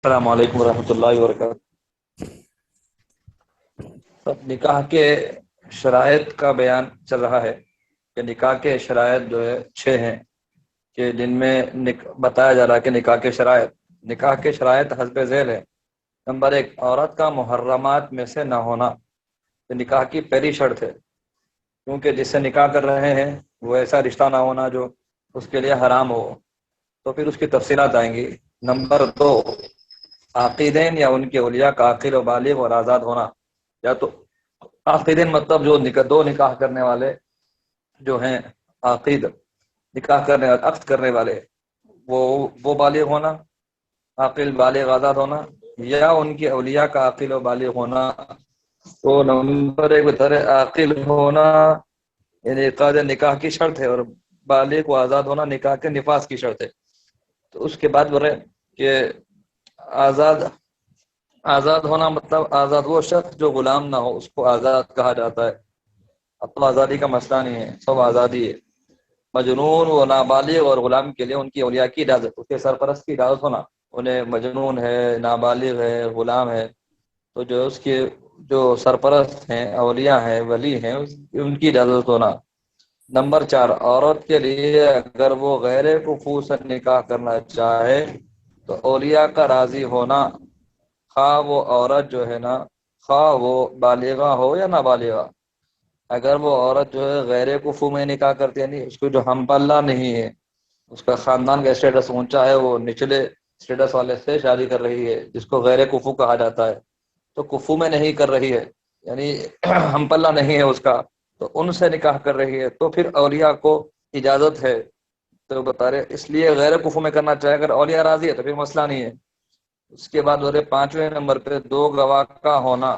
السلام علیکم ورحمۃ اللہ وبرکاتہ۔ سب نکاح کے شرائط کا بیان چل رہا ہے کہ نکاح کے شرائط جو ہے 6 ہیں، کہ جن میں بتایا جا رہا ہے کہ نکاح کے شرائط حسب ذیل ہے۔ نمبر 1، عورت کا محرمات میں سے نہ ہونا، یہ نکاح کی پہلی شرط ہے، کیونکہ جس سے نکاح کر رہے ہیں وہ ایسا رشتہ نہ ہونا جو اس کے لیے حرام ہو۔ تو پھر اس کی تفصیلات آئیں گی۔ نمبر 2، عاقدین یا ان کے اولیاء کا عاقل و بالغ اور آزاد ہونا۔ یا تو عاقدین مطلب جو دو نکاح کرنے والے جو ہیں، عاقد نکاح کرنے عقد کرنے والے، وہ بالغ ہونا، عاقل بالغ آزاد ہونا، یا ان کے اولیاء کا عاقل و بالغ ہونا۔ تو نمبر 1 بتا رہے عاقل ہونا یعنی عقد نکاح کی شرط ہے، اور بالغ و آزاد ہونا نکاح کے نفاذ کی شرط ہے۔ تو اس کے بعد بول رہے کہ آزاد آزاد ہونا مطلب آزاد وہ شخص جو غلام نہ ہو، اس کو آزاد کہا جاتا ہے۔ اب تو آزادی کا مسئلہ نہیں ہے، سب آزادی ہے۔ مجنون و نابالغ اور غلام کے لیے ان کی اولیاء کی اجازت، اس کے سرپرست کی اجازت ہونا۔ انہیں مجنون ہے، نابالغ ہے، غلام ہے، تو جو اس کے جو سرپرست ہیں، اولیاء ہیں، ولی ہیں، ان کی اجازت ہونا۔ نمبر 4، عورت کے لیے اگر وہ غیر کفو سے نکاح کرنا چاہے تو اولیاء کا راضی ہونا، خواہ وہ عورت جو ہے نا، خواہ وہ بالغہ ہو یا نابالغہ۔ اگر وہ عورت جو ہے غیر کفو میں نکاح کرتی ہے، یعنی اس کو جو ہم پلہ نہیں ہے، اس کا خاندان کا اسٹیٹس اونچا ہے، وہ نچلے اسٹیٹس والے سے شادی کر رہی ہے، جس کو غیر کفو کہا جاتا ہے، تو کفو میں نہیں کر رہی ہے، یعنی ہم پلہ نہیں ہے اس کا، تو ان سے نکاح کر رہی ہے، تو پھر اولیاء کو اجازت ہے۔ تو بتا رہے اس لیے غیر کفو میں کرنا چاہے، اگر اولیاء راضی ہے تو پھر مسئلہ نہیں ہے۔ اس کے بعد 5ویں نمبر پہ 2 گواہ کا ہونا،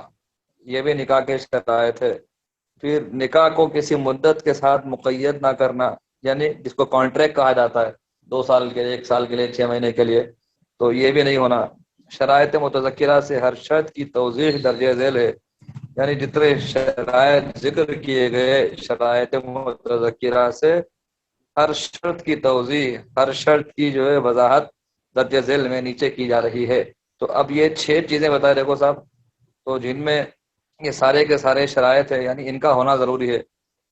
یہ بھی نکاح کے شرائط ہے۔ پھر نکاح کو کسی مدت کے ساتھ مقید نہ کرنا، یعنی جس کو کانٹریکٹ کہا جاتا ہے، 2 سال کے لیے، 1 سال کے لیے، 6 مہینے کے لیے، تو یہ بھی نہیں ہونا۔ شرائط متذکرہ سے ہر شرط کی توضیح درج ذیل ہے، یعنی جتنے شرائط ذکر کیے گئے شرائط متذکرہ سے ہر شرط کی توضیح، ہر شرط کی جو ہے وضاحت درج ذیل میں نیچے کی جا رہی ہے۔ تو اب یہ 6 چیزیں بتائے دیکھو صاحب، تو جن میں یہ سارے کے سارے شرائط ہیں، یعنی ان کا ہونا ضروری ہے۔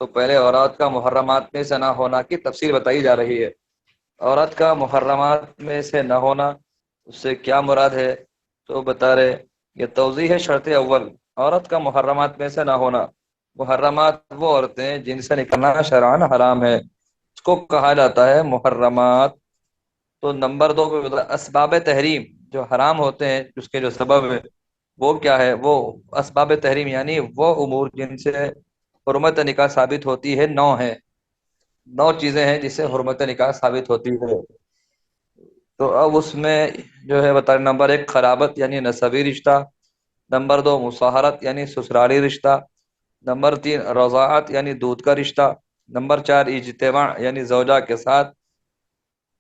تو پہلے عورت کا محرمات میں سے نہ ہونا کی تفصیل بتائی جا رہی ہے۔ عورت کا محرمات میں سے نہ ہونا، اس سے کیا مراد ہے؟ تو بتا رہے یہ توضیح ہے شرط اول، عورت کا محرمات میں سے نہ ہونا۔ محرمات وہ عورتیں جن سے نکلنا شرعاً حرام ہے، اس کو کہا جاتا ہے محرمات۔ تو نمبر 2 پہ اسباب تحریم، جو حرام ہوتے ہیں اس کے جو سبب ہے وہ کیا ہے؟ وہ اسباب تحریم یعنی وہ امور جن سے حرمت نکاح ثابت ہوتی ہے، 9 چیزیں ہیں جس سے حرمت نکاح ثابت ہوتی ہے۔ تو اب اس میں جو ہے بتا نمبر 1 خرابت یعنی نسبی رشتہ، نمبر 2 مصاہرت یعنی سسرالی رشتہ، نمبر 3 رضاعت یعنی دودھ کا رشتہ، نمبر 4 اجتماع یعنی زوجہ کے ساتھ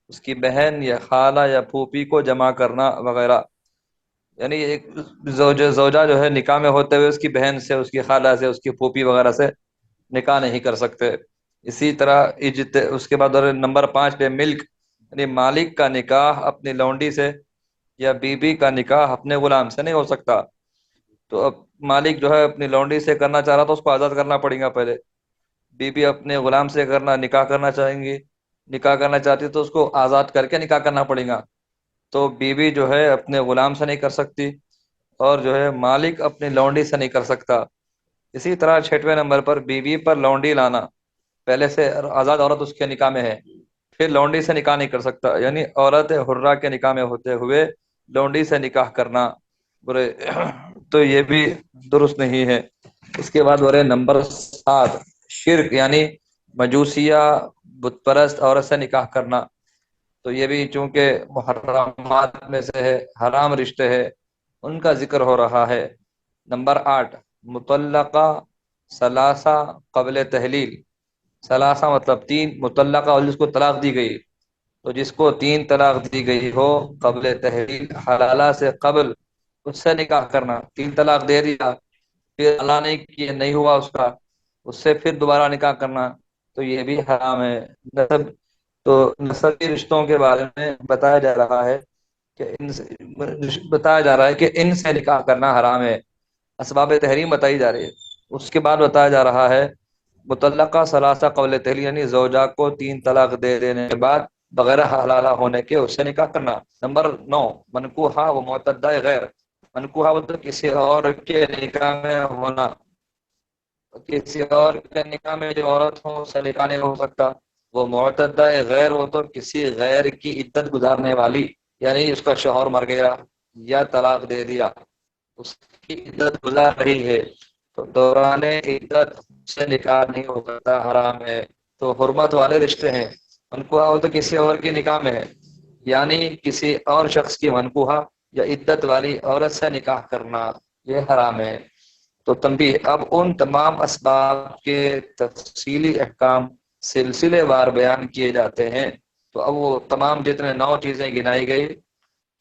اس کی بہن یا خالہ یا پھوپھی کو جمع کرنا وغیرہ، یعنی ایک زوجہ جو ہے نکاح میں ہوتے ہوئے اس کی بہن سے، اس کی خالہ سے، اس کی پھوپھی وغیرہ سے نکاح نہیں کر سکتے۔ اسی طرح اس کے بعد نمبر 5 پہ ملک یعنی مالک کا نکاح اپنی لونڈی سے یا بیوی کا نکاح اپنے غلام سے نہیں ہو سکتا۔ تو اب مالک جو ہے اپنی لونڈی سے کرنا چاہ رہا تو اس کو آزاد کرنا پڑے گا پہلے، بیوی اپنے غلام سے نکاح کرنا چاہیں گی، نکاح کرنا چاہتی تو اس کو آزاد کر کے نکاح کرنا پڑے گا۔ تو بیوی جو ہے اپنے غلام سے نہیں کر سکتی، اور جو ہے مالک اپنی لونڈی سے نہیں کر سکتا۔ اسی طرح 6ویں نمبر پر بیوی پر لونڈی لانا، پہلے سے آزاد عورت اس کے نکاح میں ہے، پھر لونڈی سے نکاح نہیں کر سکتا، یعنی عورت حرہ کے نکاح میں ہوتے ہوئے لونڈی سے نکاح کرنا برے تو یہ بھی درست نہیں ہے۔ اس کے بعد نمبر 7 شرک یعنی مجوسیہ بت پرست عورت سے نکاح کرنا، تو یہ بھی چونکہ محرمات میں سے ہے، حرام رشتے ہے، ان کا ذکر ہو رہا ہے۔ نمبر 8 مطلقہ ثلاثہ قبل تحلیل، ثلاثہ مطلب 3، مطلقہ اور جس کو طلاق دی گئی، تو جس کو 3 طلاق دی گئی ہو قبل تحلیل، حلالہ سے قبل، اس سے نکاح کرنا۔ 3 طلاق دے دیا، پھر اللہ نہیں کیا، نہیں ہوا اس کا، اس سے پھر دوبارہ نکاح کرنا، تو یہ بھی حرام ہے۔ نسبی رشتوں کے بارے میں بتایا جا رہا ہے کہ ان سے بتایا جا رہا ہے کہ ان سے نکاح کرنا حرام ہے، اسباب تحریم بتائی جا رہی ہے۔ اس کے بعد بتایا جا رہا ہے مطلقہ ثلاثہ قول تحلیل، یعنی زوجہ کو 3 طلاق دے دینے کے بعد بغیر حلالہ ہونے کے اس سے نکاح کرنا۔ نمبر 9، منکوحہ و معتدہ غیر، منکوحہ وہ تو کسی اور کے نکاح میں ہونا، کسی اور کے نکاح میں جو عورت ہو اس سے نکاح نہیں ہو سکتا۔ وہ معتدہ غیر وہ تو کسی غیر کی عدت گزارنے والی، یعنی اس کا شوہر مر گیا یا طلاق دے دیا، اس کی عدت گزار رہی ہے تو دوران عدت سے نکاح نہیں ہو سکتا، حرام ہے۔ تو حرمت والے رشتے ہیں، منکوحہ ہو تو کسی اور کی نکاح میں ہے، یعنی کسی اور شخص کی منکوحہ یا عدت والی عورت سے نکاح کرنا یہ حرام ہے۔ تو تنبیہ، اب ان تمام اسباب کے تفصیلی احکام سلسلے وار بیان کیے جاتے ہیں۔ تو اب وہ تمام جتنے 9 چیزیں گنائی گئی،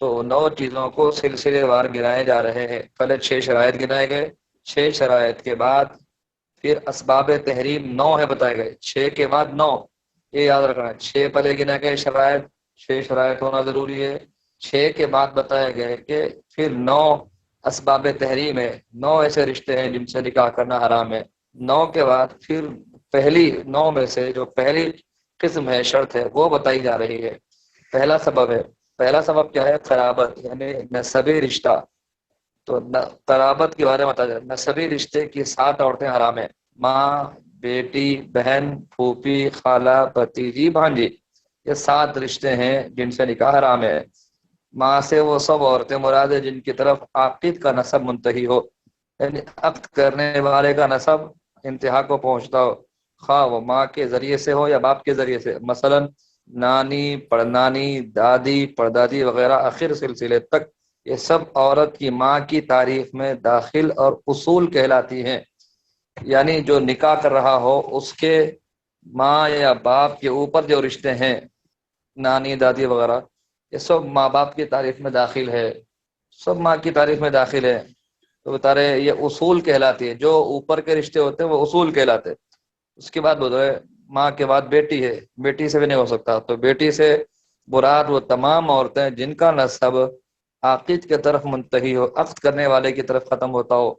تو 9 چیزوں کو سلسلے وار گنائے جا رہے ہیں۔ پہلے 6 شرائط گنائے گئے، 6 شرائط کے بعد پھر اسباب تحریم 9 ہے بتائے گئے، 6 کے بعد 9، یہ یاد رکھنا ہے۔ 6 پہلے گنائے گئے شرائط، 6 شرائط ہونا ضروری ہے۔ 6 کے بعد بتایا گئے کہ پھر 9 اسباب تحریم ہے، 9 ایسے رشتے ہیں جن سے نکاح کرنا حرام ہے۔ 9 کے بعد پھر پہلی 9 میں سے جو پہلی قسم ہے، شرط ہے، وہ بتائی جا رہی ہے۔ پہلا سبب ہے، پہلا سبب کیا ہے؟ قرابت، یعنی نسبی رشتہ۔ تو قرابت کے بارے میں بتایا جائے، نسبی رشتے کی 7 عورتیں حرام ہیں، ماں، بیٹی، بہن، پھوپھی، خالہ، بھتیجی، بھانجی، یہ 7 رشتے ہیں جن سے نکاح حرام ہے۔ ماں سے وہ سب عورتیں مراد ہے جن کی طرف عاقد کا نسب منتہی ہو، یعنی عقد کرنے والے کا نسب انتہا کو پہنچتا ہو، خواہ وہ ماں کے ذریعے سے ہو یا باپ کے ذریعے سے، مثلا نانی، پڑنانی، دادی، پردادی وغیرہ آخر سلسلے تک، یہ سب عورت کی ماں کی تعریف میں داخل اور اصول کہلاتی ہیں۔ یعنی جو نکاح کر رہا ہو اس کے ماں یا باپ کے اوپر جو رشتے ہیں، نانی، دادی وغیرہ، یہ سب ماں باپ کی تعریف میں داخل ہے، سب ماں کی تعریف میں داخل ہے۔ تو بتا رہے یہ اصول کہلاتی ہے، جو اوپر کے رشتے ہوتے ہیں وہ اصول کہلاتے ہیں۔ اس کے بعد بول رہے ماں کے بعد بیٹی ہے، بیٹی سے بھی نہیں ہو سکتا، تو بیٹی سے مراد وہ تمام عورتیں جن کا نسب عاقد کی طرف منتہی ہو، عقد کرنے والے کی طرف ختم ہوتا ہو،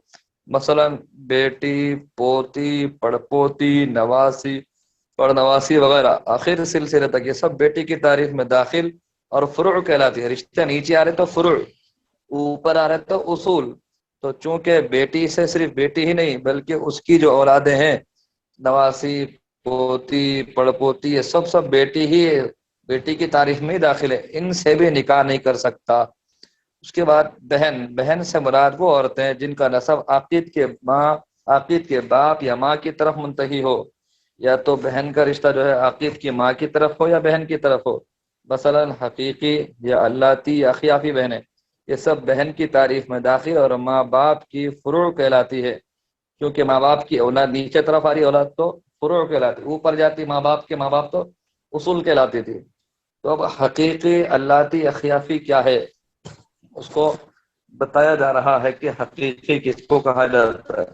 مثلا بیٹی، پوتی، پڑپوتی، نواسی، پڑنواسی وغیرہ آخر سلسلے تک، یہ سب بیٹی کی تعریف میں داخل اور فروع کہلاتی ہے۔ رشتے نیچے آ رہے تو فروع، اوپر آ رہے تو اصول۔ تو چونکہ بیٹی سے صرف بیٹی ہی نہیں بلکہ اس کی جو اولادیں ہیں، نواسی، پوتی، پڑپوتی، یہ سب بیٹی ہی، بیٹی کی تعریف میں ہی داخل ہے، ان سے بھی نکاح نہیں کر سکتا۔ اس کے بعد بہن، بہن سے مراد وہ عورتیں جن کا نسب عاقد کے باپ یا ماں کی طرف منتہی ہو، یا تو بہن کا رشتہ جو ہے عاقد کی ماں کی طرف ہو یا بہن کی طرف ہو، مثلا حقیقی یا اللاتی یا خیافی بہنیں، یہ سب بہن کی تعریف میں داخل اور ماں باپ کی فروع کہلاتی ہے، کیونکہ ماں باپ کی اولاد نیچے طرف آ رہی اولاد تو فروع کہلاتی، اوپر جاتی ماں باپ تو اصول کہلاتی تھی۔ تو اب حقیقی، اللاتی، اخیافی کیا ہے، اس کو بتایا جا رہا ہے کہ حقیقی کس کو کہا جاتا ہے۔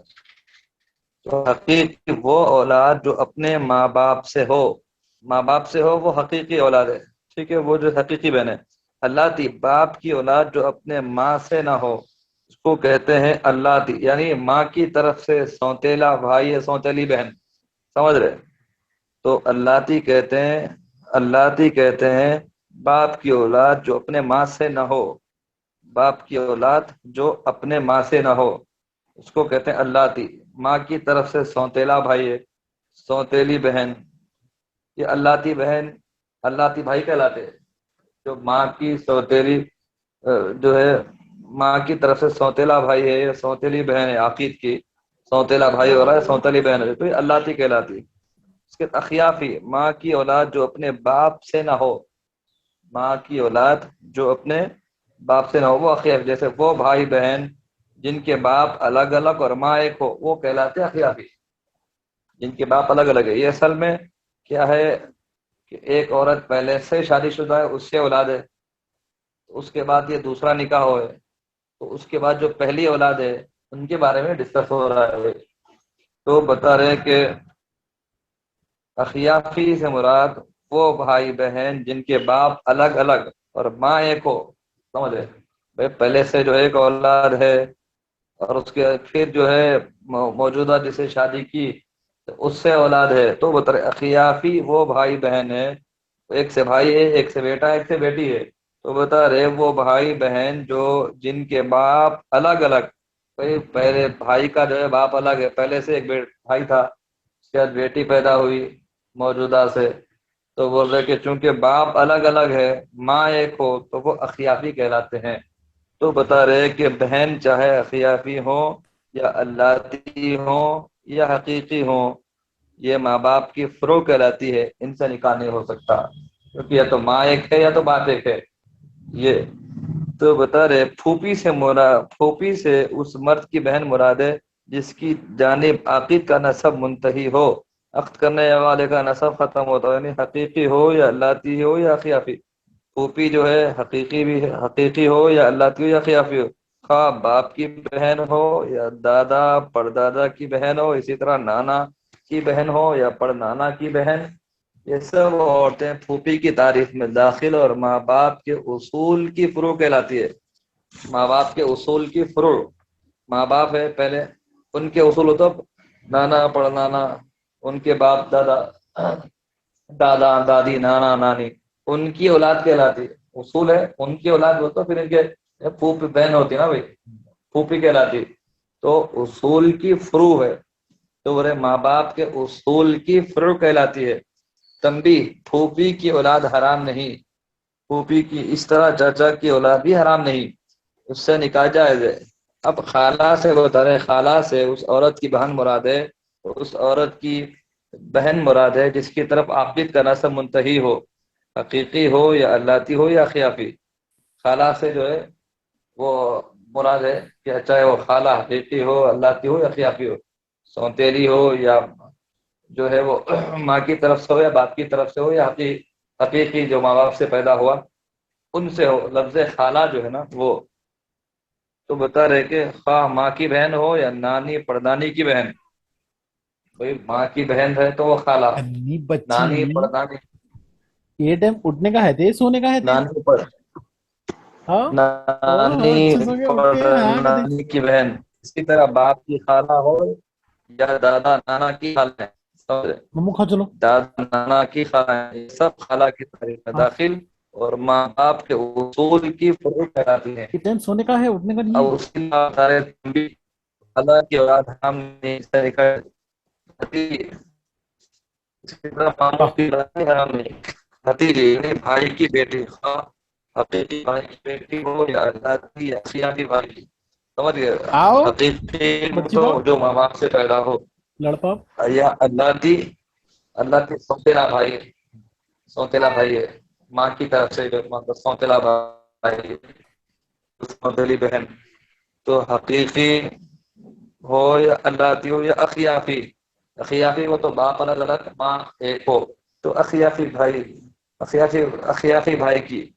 تو حقیقی وہ اولاد جو اپنے ماں باپ سے ہو، ماں باپ سے ہو وہ حقیقی اولاد ہے، ٹھیک ہے، وہ جو حقیقی بہن ہے۔ اللاتی، باپ کی اولاد جو اپنے ماں سے نہ ہو، اس کو کہتے ہیں اللاتی، یعنی ماں کی طرف سے سوتیلا بھائی یا سوتیلی بہن، سمجھ رہے؟ تو اللاتی کہتے ہیں باپ کی اولاد جو اپنے ماں سے نہ ہو، باپ کی اولاد جو اپنے ماں سے نہ ہو اس کو کہتے ہیں اللاتی۔ ماں کی طرف سے سوتیلا بھائی ہے، سوتیلی بہن، یہ اللاتی بہن، اللاتی بھائی کہلاتے ہیں۔ جو ماں کی سوتیلی جو ہے، ماں کی طرف سے سوتیلا بھائی ہے یا سوتیلی بہن ہے، عقید کی سوتیلا بھائی ہو رہا ہے، سوتیلی بہن ہے، تو یہ اللاتی کہلاتی۔ اس کے اخیافی، ماں کی اولاد جو اپنے باپ سے نہ ہو، ماں کی اولاد جو اپنے باپ سے نہ ہو وہ اخیافی، جیسے وہ بھائی بہن جن کے باپ الگ الگ اور ماں ایک ہو، وہ کہلاتے ہیں اخیافی، جن کے باپ الگ الگ ہے۔ یہ اصل میں کیا ہے کہ ایک عورت پہلے سے شادی شدہ ہے، اس سے اولاد ہے، اس کے بعد یہ دوسرا نکاح ہو ہے، تو اس کے بعد جو پہلی اولاد ہے ان کے بارے میں ڈسکس ہو رہا ہے۔ تو بتا رہے کہ اخیافی سے مراد وہ بھائی بہن جن کے باپ الگ الگ اور ماں ایک ہو، سمجھ رہے بھائی، پہلے سے جو ایک اولاد ہے اور اس کے پھر جو ہے موجودہ جسے شادی کی اس سے اولاد ہے، تو بتا رہے اخیافی وہ بھائی بہن ہے، ایک سے بھائی ہے، ایک سے بیٹا، ایک سے بیٹی ہے، تو بتا رہے وہ بھائی بہن جو جن کے باپ الگ الگ، بھائی پہلے بھائی کا جو ہے باپ الگ ہے، پہلے سے ایک بھائی تھا، اس کے بعد بیٹی پیدا ہوئی موجودہ سے، تو بول رہے کہ چونکہ باپ الگ الگ ہے، ماں ایک ہو، تو وہ اخیافی کہلاتے ہیں۔ تو بتا رہے کہ بہن چاہے اخیافی ہو یا اللہ ہو یا حقیقی ہو، یہ ماں باپ کی فروع کہلاتی ہے، ان سے نکاح نہیں ہو سکتا، کیونکہ یا تو ماں ایک ہے یا تو باپ ایک ہے۔ یہ تو بتا رہے پھوپھی سے اس مرد کی بہن مراد ہے جس کی جانب عاقد کا نسب منتہی ہو، عقد کرنے والے کا نسب ختم ہوتا ہو، یعنی حقیقی ہو یا لاتی ہو یا خیافی۔ پھوپھی جو ہے حقیقی ہو یا لاتی ہو یا خیافی ہو، خواہ باپ کی بہن ہو یا دادا پردادا کی بہن ہو، اسی طرح نانا کی بہن ہو یا پڑنانا کی بہن، یہ سب عورتیں پھوپھی کی تعریف میں داخل اور ماں باپ کے اصول کی فروع کہلاتی ہے۔ ماں باپ کے اصول کی فروع، ماں باپ ہے پہلے، ان کے اصول ہو تو نانا پڑنانا، ان کے باپ دادا، دادا دادی نانا نانی، ان کی اولاد کہلاتی ہے، اصول ہے ان کی اولاد ہو تو پھر ان کے پھوپھی بہن ہوتی ہے نا بھائی، پھوپھی کہلاتی، تو اصول کی فروع ہے، تو بولے ماں باپ کے اصول کی فروع کہلاتی ہے۔ تنبیہ، پھوپھی کی اولاد حرام نہیں، پھوپھی کی اس طرح چاچا کی اولاد بھی حرام نہیں، اس سے نکاح جائز ہے۔ اب خالہ سے بتا رہے، خالہ سے اس عورت کی بہن مراد ہے، اس عورت کی بہن مراد ہے جس کی طرف عاقد کا نسب منتہی ہو، حقیقی ہو یا اللاتی ہو یا خیافی۔ خالہ سے جو ہے وہ مراد ہے کہ چاہے وہ خالہ حقیقی ہو، اللاتی ہو یا خیافی ہو، سوتیلی ہو یا جو ہے وہ ماں کی طرف سے ہو یا باپ کی طرف سے ہو یا حقیقی جو ماں باپ سے پیدا ہوا ان سے ہو۔ لفظ خالہ جو ہے نا وہ تو بتا رہے کہ خواہ ماں کی بہن ہو یا نانی پردانی کی بہن، بھائی ماں کی بہن ہے تو وہ خالہ، انی بچی نانی پردانی، یہ ٹائم اٹھنے کا ہے تھے سونے کا ہے تھے؟ نانی پر ہاں نانی اچھا سو کے اٹھ کے ہاں کہتے پردانی کی بہن، اسی طرح باپ کی خالہ ہو یا دادا نانا کی خالہ ہے، سمجھے؟ ممو کھا چلو دادا نانا کی خالہ ہے، یہ سب خالہ کی تعریف میں ہاں داخل اور ماں باپ کے اصول کی فروع کہلاتی ہیں۔ یہ ٹائم سونے کا ہے اٹھنے کا نہیں اب ہے۔ اس کی سارے خالہ کی اولاد ہم نہیں سے نکل، اسی طرح ماموں واہ کی اولاد بھی حرام نہیں، بھتیجی یعنی بھائی کی بیٹی، خواہ حقیقی بھائی کی بیٹی ہو یا اللہ کی یا سیاسی بھائی کی، سمجھ گئے؟ آؤ حقیقی بچی تو پاؤ جو ماں باپ سے پیدا ہو، لڑ پاؤ یا اللہ کی سوتیلا بھائی، سوتیلا بھائی ہے، ماں کی طرف سے جو ماں کا سوتیلا بھائی ہے، سوتیلی بہن، تو حقیقی ہو یا اللہ ہو یا اخیافی، اخیافی ہو تو باپ الگ الگ ماں ایک ہو، تو اخیافی بھائی، اخیافی بھائی کی،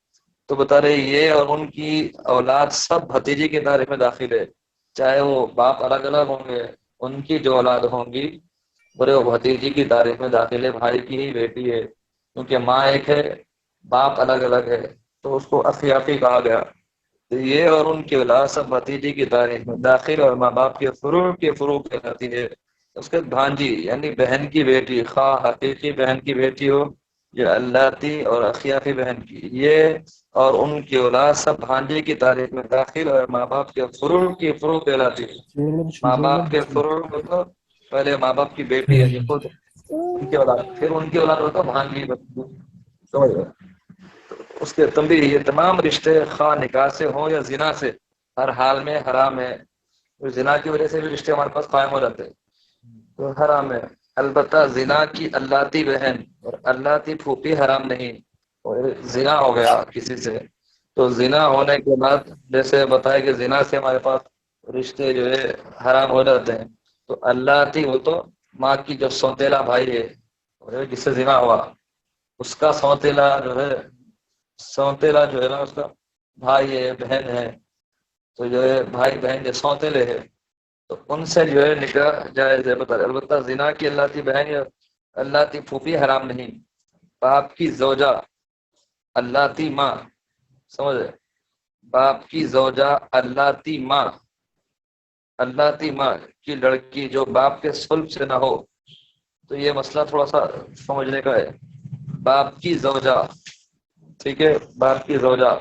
تو بتا رہے یہ اور ان کی اولاد سب بھتیجی کے دائرے میں داخل ہے، چاہے وہ باپ الگ الگ ہوں گے، ان کی جو اولاد ہوں گی برے وہ بھتیجی کی تعریف میں داخل ہے، بھائی کی ہی بیٹی ہے، کیونکہ ماں ایک ہے باپ الگ الگ ہے، تو اس کو اخیافی کہا گیا۔ تو یہ اور ان کی اولاد سب بھتیجی کی تاریخ میں داخل اور ماں باپ کے فروع کہلاتی ہے۔ اس کے بھانجی یعنی بہن کی بیٹی، خواہ حقیقی بہن کی بیٹی ہو یا اللاتی اور اخیافی بہن کی، یہ اور ان کی اولاد سب بھانجے کی تاریخ میں داخل اور ماں باپ کے فروع کہلاتی ہے۔ ماں باپ کے فروع مطلب پہلے ماں باپ کی بیٹی ہے خود، ان کی اولاد، پھر ان کی اولاد ہوتا بھانجی، سمجھ رہے؟ اس کے تنبیہ، یہ تمام رشتے خواہ نکاح سے ہوں یا زنا سے ہر حال میں حرام ہے، زنا کی وجہ سے بھی رشتے ہمارے پاس قائم ہو جاتے ہیں تو حرام ہے، البتہ زنا کی اللاتی بہن اور اللاتی پھوپھی حرام نہیں، اور زنا ہو گیا کسی سے تو زنا ہونے کے بعد جیسے بتایا کہ زنا سے ہمارے پاس رشتے جو ہے حرام ہو جاتے ہیں، تو اللاتی وہ تو ماں کی جو سوتیلا بھائی ہے جس سے زنا ہوا، اس کا سوتیلا جو ہے، سوتیلا جو ہے نا اس کا بھائی ہے بہن ہے، تو جو ہے بھائی بہن جو سوتیلے ہے تو ان سے جو ہے نکاح جائز ہے، البتہ زنا کی اللہ کی بہن یا اللہ کی پھوپھی حرام نہیں۔ باپ کی زوجہ، اللہ کی ماں، سمجھ رہے؟ باپ کی زوجہ اللاتی ماں کی لڑکی جو باپ کے صلب سے نہ ہو. تو یہ مسئلہ تھوڑا سا سمجھنے کا ہے. باپ کی زوجہ، ٹھیک ہے، باپ کی زوجہ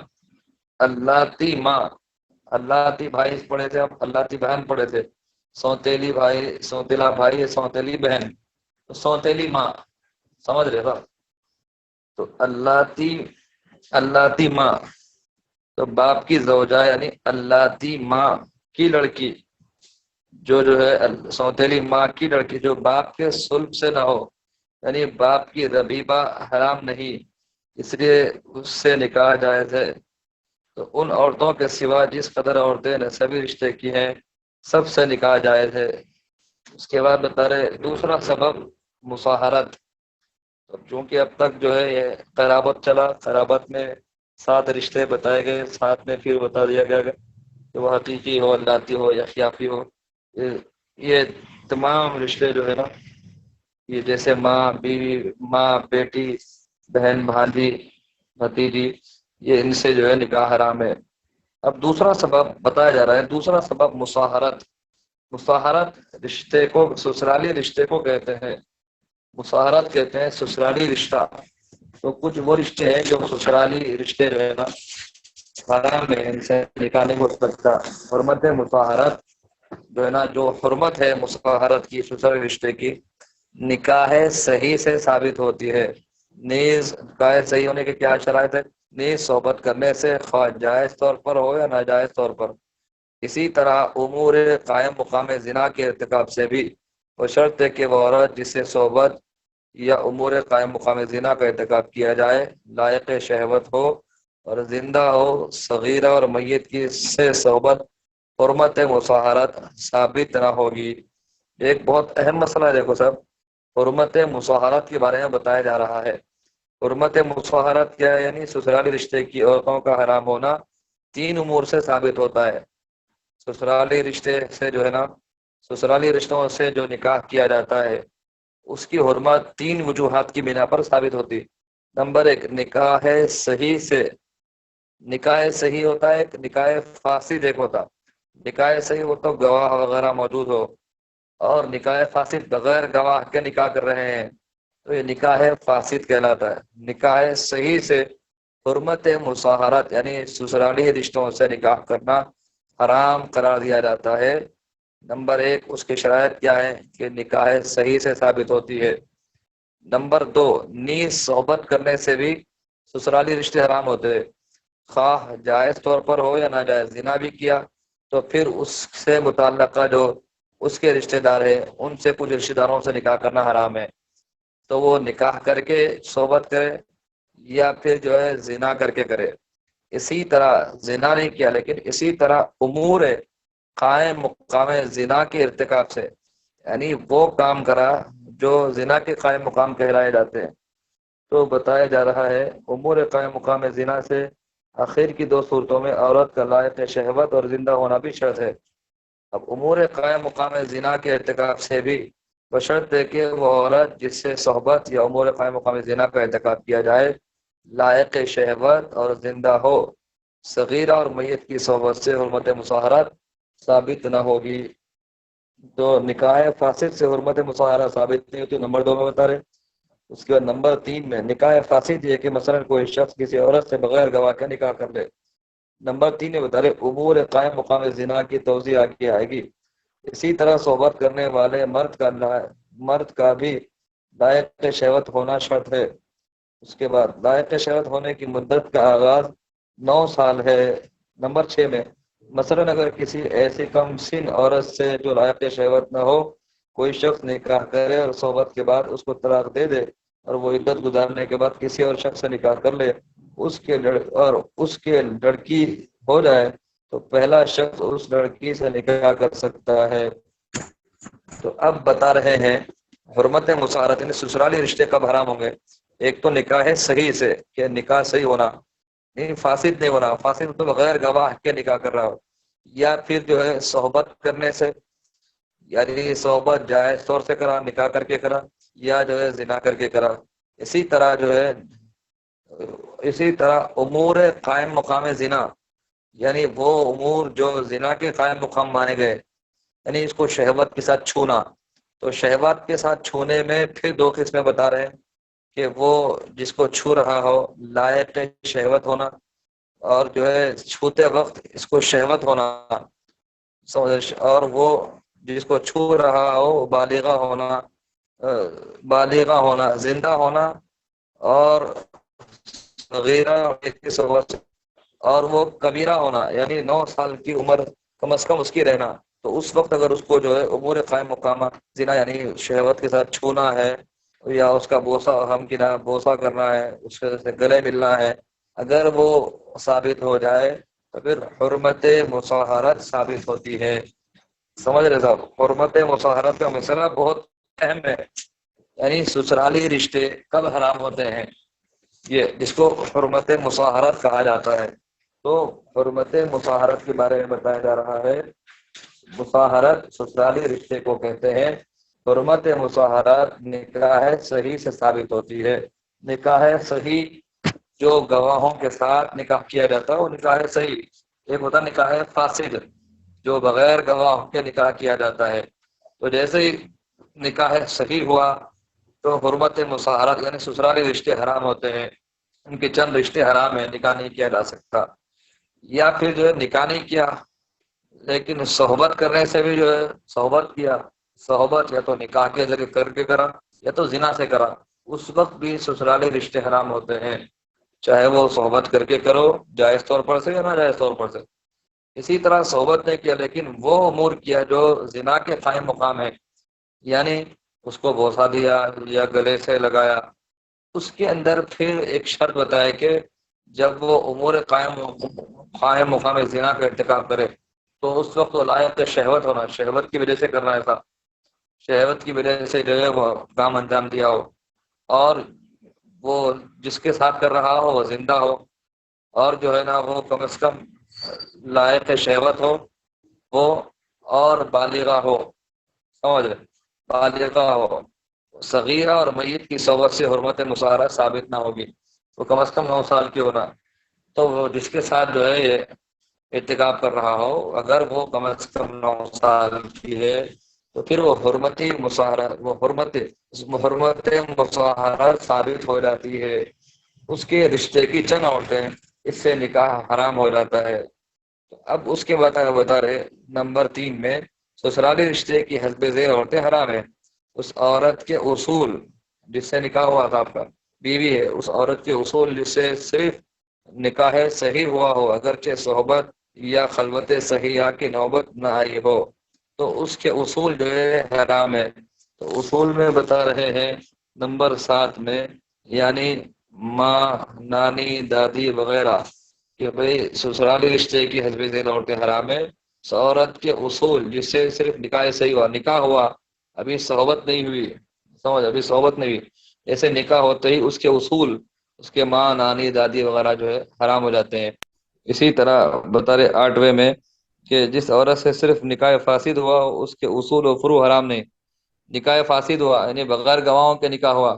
اللاتی ماں. اللاتی بھائی پڑھے تھے، اب اللاتی بہن پڑھے تھے. سوتیلی بھائی، سوتیلا بھائی، سوتیلی بہن، تو سوتیلی ماں، سمجھ رہے گا. تو اللاتی ماں، تو باپ کی زوجہ یعنی اللاتی ماں کی لڑکی جو ہے سوتیلی ماں کی لڑکی جو باپ کے صلب سے نہ ہو، یعنی باپ کی ربیبہ حرام نہیں، اس لیے اس سے نکاح جائز ہے. تو ان عورتوں کے سوا جس قدر عورتیں نے سبھی رشتے کی ہیں سب سے نکاح جائز ہے. اس کے بعد بتا رہے دوسرا سبب مصاہرت. چونکہ اب تک جو ہے یہ قرابت چلا، قرابت میں 7 رشتے بتائے گئے، ساتھ میں پھر بتا دیا گیا کہ وہ حقیقی ہو، اللاتی ہو یا خیافی ہو. یہ تمام رشتے جو ہے نا، یہ جیسے ماں بیوی، ماں بیٹی، بہن بھانجی، بھتیجی، یہ ان سے جو ہے نکاح حرام ہے. اب دوسرا سبب بتایا جا رہا ہے، دوسرا سبب مصاہرت. مصاہرت رشتے کو، سسرالی رشتے کو کہتے ہیں. مصاہرت کہتے ہیں سسرالی رشتہ. تو کچھ وہ رشتے ہیں جو سسرالی رشتے جو ہے نا حرام ہے، ان سے نکاح نہیں ہو سکتا. حرمت مصاہرت جو ہے نا، جو حرمت ہے مصاہرت کی، سسرالی رشتے کی، نکاح صحیح سے ثابت ہوتی ہے. نیز نکاح صحیح ہونے کے کیا شرائط ہے؟ نیز صحبت کرنے سے، خواہ جائز طور پر ہو یا ناجائز طور پر. اسی طرح امور قائم مقام زنا کے ارتکاب سے بھی، بشرط ہے کہ وہ عورت جس سے صحبت یا امور قائم مقام زنا کا ارتکاب کیا جائے لائق شہوت ہو اور زندہ ہو. صغیرہ اور میت کی سے صحبت حرمت مصاہرت ثابت نہ ہوگی. ایک بہت اہم مسئلہ ہے، دیکھو صاحب، حرمت مصاہرت کے بارے میں بتایا جا رہا ہے. حرمت مصاہرت کیا ہے؟ یعنی سسرالی رشتے کی عورتوں کا حرام ہونا 3 امور سے ثابت ہوتا ہے. سسرالی رشتے سے جو ہے نا، سسرالی رشتوں سے جو نکاح کیا جاتا ہے اس کی حرمت 3 وجوہات کی بنا پر ثابت ہوتی. نمبر 1، نکاح صحیح سے. نکاح صحیح ہوتا ہے، نکاح فاسد ایک ہوتا. نکاح صحیح ہو تو گواہ وغیرہ موجود ہو، اور نکاح فاسد بغیر گواہ کے نکاح کر رہے ہیں تو یہ نکاح فاسد کہلاتا ہے. نکاح صحیح سے حرمت مصاہرت یعنی سسرالی رشتوں سے نکاح کرنا حرام قرار دیا جاتا ہے. نمبر 1، اس کی شرائط کیا ہے کہ نکاح صحیح سے ثابت ہوتی ہے. نمبر 2، نیز صحبت کرنے سے بھی سسرالی رشتے حرام ہوتے ہیں، خواہ جائز طور پر ہو یا ناجائز. زنا بھی کیا تو پھر اس سے متعلقہ جو اس کے رشتہ دار ہیں ان سے کچھ رشتہ داروں سے نکاح کرنا حرام ہے. تو وہ نکاح کر کے صحبت کرے یا پھر جو ہے زنا کر کے کرے. اسی طرح زنا نہیں کیا لیکن اسی طرح امور قائم مقام زنا کے ارتکاب سے، یعنی وہ کام کرا جو زنا کے قائم مقام کہلائے جاتے ہیں. تو بتایا جا رہا ہے امور قائم مقام زنا سے آخر کی 2 صورتوں میں عورت کا لائق شہوت اور زندہ ہونا بھی شرط ہے. اب امور قائم مقام زنا کے ارتکاب سے بھی، بشرط ہے کہ وہ عورت جس سے صحبت یا امور قائم مقام زنا کا ارتکاب کیا جائے لائق شہوت اور زندہ ہو. صغیرہ اور میت کی صحبت سے حرمت مصاہرت ثابت نہ ہوگی. تو نکاح فاسد سے حرمت مصاہرہ ثابت نہیں ہوتی، نمبر 2 میں بتا رہے. اس کے بعد نمبر 3 میں نکاح فاسد یہ کہ مثلا کوئی شخص کسی عورت سے بغیر گواہ کے نکاح کر لے. نمبر 3 میں بتا رہے امور قائم مقام زنا کی توضیح آگے آئے گی. اسی طرح صحبت کرنے والے مرد کا بھی لائق شہوت ہونا شرط ہے. اس کے بعد لائق شہوت ہونے کی مدت کا آغاز 9 سال ہے. نمبر 6 میں مثلا اگر کسی ایسی کم سن عورت سے جو لائق شہوت نہ ہو کوئی شخص نکاح کرے اور صحبت کے بعد اس کو طلاق دے دے اور وہ عدت گزارنے کے بعد کسی اور شخص سے نکاح کر لے اس کے لڑکی ہو جائے تو پہلا شخص اس لڑکی سے نکاح کر سکتا ہے. تو اب بتا رہے ہیں حرمت مصاہرت یعنی سسرالی رشتے کب حرام ہوں گے. ایک تو نکاح صحیح سے کہ نکاح صحیح ہونا، نہیں فاسد نہیں ہونا، فاسد تو بغیر گواہ کے نکاح کر رہا ہو، یا پھر جو ہے صحبت کرنے سے، یعنی صحبت جائز طور سے کرا، نکاح کر کے کرا، یا جو ہے زنا کر کے کرا. اسی طرح امور قائم مقام زنا یعنی وہ امور جو زنا کے قائم مقام مانے گئے، یعنی اس کو شہوت کے ساتھ چھونا، تو شہوات کے ساتھ چھونے میں پھر دو قسمیں بتا رہے ہیں کہ وہ جس کو چھو رہا ہو لائق شہوت ہونا، اور جو ہے چھوتے وقت اس کو شہوت ہونا، اور وہ جس کو چھو رہا ہو بالغہ ہونا، زندہ ہونا، اور صغیرہ اور وہ کبیرہ ہونا، یعنی 9 سال کی عمر کم از کم اس کی رہنا۔ تو اس وقت اگر اس کو جو ہے امور قائم مقامہ زنا یعنی شہوت کے ساتھ چھونا ہے، یا اس کا بوسہ کرنا ہے، اس سے گلے ملنا ہے، اگر وہ ثابت ہو جائے تو پھر حرمت مصاہرت ثابت ہوتی ہے۔ سمجھ رہے صاحب، حرمت مصاہرت کا مسئلہ بہت اہم ہے، یعنی سسرالی رشتے کب حرام ہوتے ہیں، یہ جس کو حرمت مصاہرت کہا جاتا ہے۔ تو حرمت مصاہرت کے بارے میں بتایا جا رہا ہے۔ مصاہرت سسرالی رشتے کو کہتے ہیں۔ حرمت مصاہرت نکاح صحیح سے ثابت ہوتی ہے۔ نکاح صحیح جو گواہوں کے ساتھ نکاح کیا جاتا ہے وہ نکاح صحیح، ایک ہوتا نکاح فاسد جو بغیر گواہ کے نکاح کیا جاتا ہے۔ تو جیسے ہی نکاح صحیح ہوا تو حرمت مصاہرت یعنی سسرالی رشتے حرام ہوتے ہیں، ان کے چند رشتے حرام ہیں، نکاح نہیں کیا جا سکتا۔ یا پھر جو ہے نکاح نہیں کیا لیکن صحبت کرنے سے بھی جو ہے صحبت کیا، صحبت یا تو نکاح کے ذریعے کر کے کرا یا تو زنا سے کرا، اس وقت بھی سسرالی رشتے حرام ہوتے ہیں، چاہے وہ صحبت کر کے کرو جائز طور پر سے یا ناجائز طور پر سے۔ اسی طرح صحبت نے کیا لیکن وہ امور کیا جو زنا کے قائم مقام ہے، یعنی اس کو بوسہ دیا یا گلے سے لگایا، اس کے اندر پھر ایک شرط بتایا کہ جب وہ امور قائم مقام زنا کا ارتکاب کرے تو اس وقت وہ لائق شہوت ہونا، شہوت کی وجہ سے کرنا، ایسا شہوت کی وجہ سے جو ہے وہ کام انجام دیا ہو، اور وہ جس کے ساتھ کر رہا ہو وہ زندہ ہو، اور جو ہے نا وہ کم از کم لائق شہوت ہو وہ، اور بالغہ ہو، سمجھ رہے، بالغہ ہو۔ صغیرہ اور میت کی صحبت سے حرمت مصاہرت ثابت نہ ہوگی، وہ کم از کم 9 سال کی ہونا، تو وہ جس کے ساتھ جو ہے یہ ارتکاب کر رہا ہو اگر وہ کم از کم 9 سال کی ہے تو پھر وہ حرمت مصاہرت ثابت ہو جاتی ہے۔ اس کے رشتے کی چند عورتیں اس سے نکاح حرام ہو جاتا ہے۔ اب اس کے بتا رہے نمبر 3 میں سسرالی رشتے کی حسب ذیل عورتیں حرام ہیں۔ اس عورت کے اصول جس سے نکاح ہوا تھا، آپ کا بیوی ہے، اس عورت کے اصول جس سے صرف نکاح صحیح ہوا ہو اگرچہ صحبت یا خلوت صحیحہ کی نوبت نہ آئی ہو تو اس کے اصول جو ہے حرام ہے۔ تو اصول میں بتا رہے ہیں نمبر 7 میں، یعنی ماں، نانی، دادی وغیرہ کہ بھئی سسرالی رشتے کی حسب ذیل عورتیں حرام ہے۔ عورت کے اصول جس سے صرف نکاح صحیح ہوا، نکاح ہوا ابھی صحبت نہیں ہوئی، ابھی صحبت نہیں ہوئی، ایسے نکاح ہوتے ہی اس کے اصول، اس کے ماں، نانی، دادی وغیرہ جو ہے حرام ہو جاتے ہیں۔ اسی طرح بتا رہے 8ویں میں کہ جس عورت سے صرف نکاح فاسد ہوا اس کے اصول و فروع حرام نہیں۔ نکاح فاسد ہوا یعنی بغیر گواہوں کے نکاح ہوا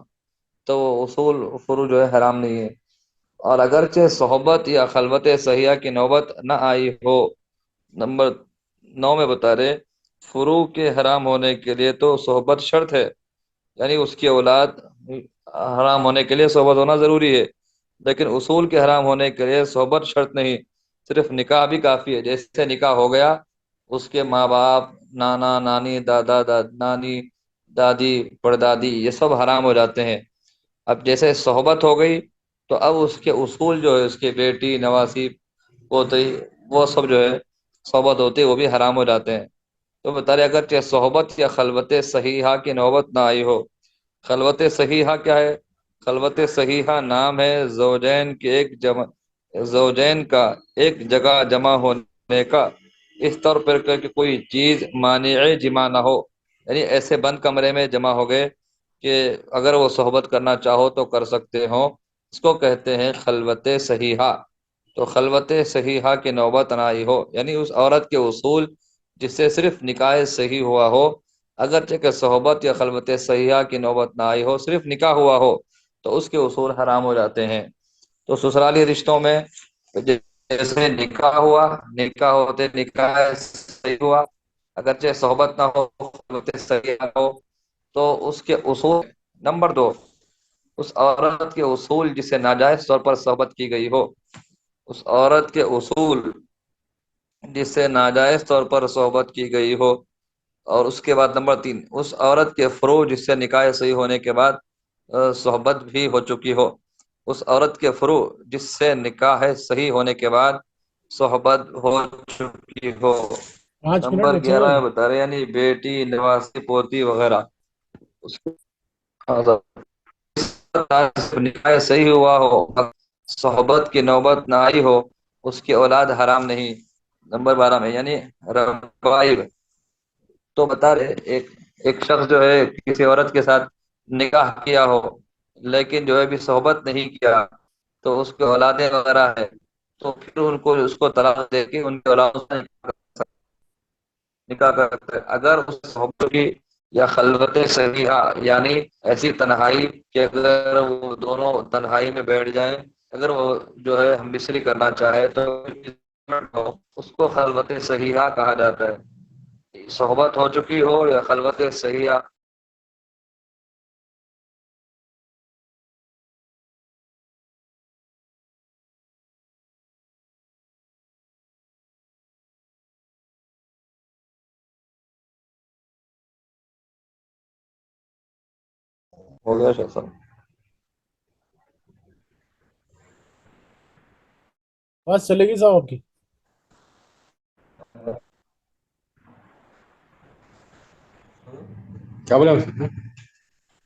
تو اصول و فروع جو ہے حرام نہیں ہے، اور اگرچہ صحبت یا خلوت صحیحہ کی نوبت نہ آئی ہو۔ نمبر 9 میں بتا رہے فروع کے حرام ہونے کے لیے تو صحبت شرط ہے، یعنی اس کی اولاد حرام ہونے کے لیے صحبت ہونا ضروری ہے، لیکن اصول کے حرام ہونے کے لیے صحبت شرط نہیں، صرف نکاح بھی کافی ہے۔ جیسے نکاح ہو گیا اس کے ماں باپ، نانا، نانی، نانی، دادی، پردادی یہ سب حرام ہو جاتے ہیں۔ اب جیسے صحبت ہو گئی تو اب اس کے اصول جو ہے اس کے بیٹی، نواسی، پوتی، وہ سب جو ہے صحبت ہوتی ہے وہ بھی حرام ہو جاتے ہیں۔ تو بتا رہے اگرچہ صحبت یا خلوت صحیحہ کی نوبت نہ آئی ہو۔ خلوت صحیحہ کیا ہے؟ خلوت صحیحہ نام ہے زوجین کا ایک جگہ جمع ہونے کا، اس طور پر کہ کوئی چیز مانع جمع نہ ہو، یعنی ایسے بند کمرے میں جمع ہو گئے کہ اگر وہ صحبت کرنا چاہو تو کر سکتے ہو، اس کو کہتے ہیں خلوت صحیحہ۔ تو خلوت صحیحہ کی نوبت نہ آئی ہو یعنی اس عورت کے اصول جس سے صرف نکاح صحیح ہوا ہو، اگرچہ کہ صحبت یا خلوت صحیحہ کی نوبت نہ آئی ہو، صرف نکاح ہوا ہو تو اس کے اصول حرام ہو جاتے ہیں۔ تو سسرالی رشتوں میں جیسے نکاح ہوا، نکاح ہوتے نکاح صحیح ہوا، اگرچہ صحبت نہ ہو، صحبت صحیح نہ ہو، تو اس کے اصول، نمبر دو، اس عورت کے اصول جسے ناجائز طور پر صحبت کی گئی ہو، اس عورت کے اصول جس سے ناجائز طور پر صحبت کی گئی ہو، اور اس کے بعد نمبر تین، اس عورت کے فروع جس سے نکاح صحیح ہونے کے بعد صحبت بھی ہو چکی ہو، اس عورت کے فروع جس سے نکاح صحیح ہونے کے بعد صحبت ہو چکی ہو۔ 5 منٹ نمبر بچے 11 ہوئے میں بتا رہے یعنی بیٹی، نواسی، پوتی وغیرہ، اس ہاں صاحب، نکاح صحیح ہوا ہو، صحبت کی نوبت نہ آئی ہو، اس کی اولاد حرام نہیں۔ نمبر 12 میں یعنی ربائب، تو بتا رہے ایک شخص جو ہے کسی عورت کے ساتھ نکاح کیا ہو لیکن جو ہے بھی صحبت نہیں کیا، تو اس کے اولادیں وغیرہ ہے، تو پھر اس کو طلاق دے کے ان کے اولاد سے نکاح کر سکتے ہیں اگر اس صحبت کی یا خلوت صحیحہ، یعنی ایسی تنہائی کہ اگر وہ دونوں تنہائی میں بیٹھ جائیں، اگر وہ جو ہے ہم بستری کرنا چاہے تو اس کو خلوت صحیحہ کہا جاتا ہے، صحبت ہو چکی ہو یا خلوت صحیحہ۔ ہو گیا شیخ صاحب؟ بس چلے گی صاحب آپ کی؟ کیا بولا اس نے؟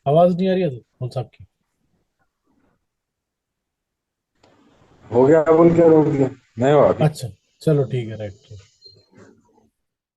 آواز نہیں آ رہی ہے تو صاحب کی؟ ہو گیا بول کے روک دیا نہیں ہوا ابھی۔ اچھا چلو ٹھیک ہے، رائٹ۔